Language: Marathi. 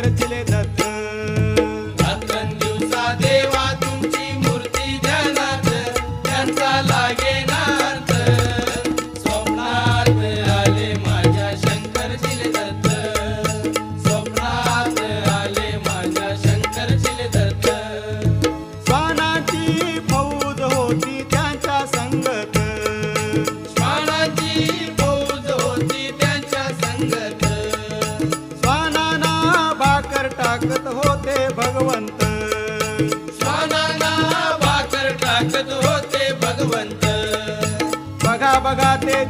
शंकर चिले दत्त. रात्रंदिवसा देवा तुमची मूर्ती ध्यानात, त्यांचा लागेना अर्थ. स्वप्नात आले माझ्या शंकर चिले दत्त, स्वप्नात आले माझ्या शंकर चिले दत्त. श्वानाची फौज होती त्यांच्या संगत, श्वानाची फौज होती त्यांच्या संगत. श्वानांना भाकर टाकत होते भगवंत. श्वानांना भाकर टाकत होते भगवंत. बघा बघा ते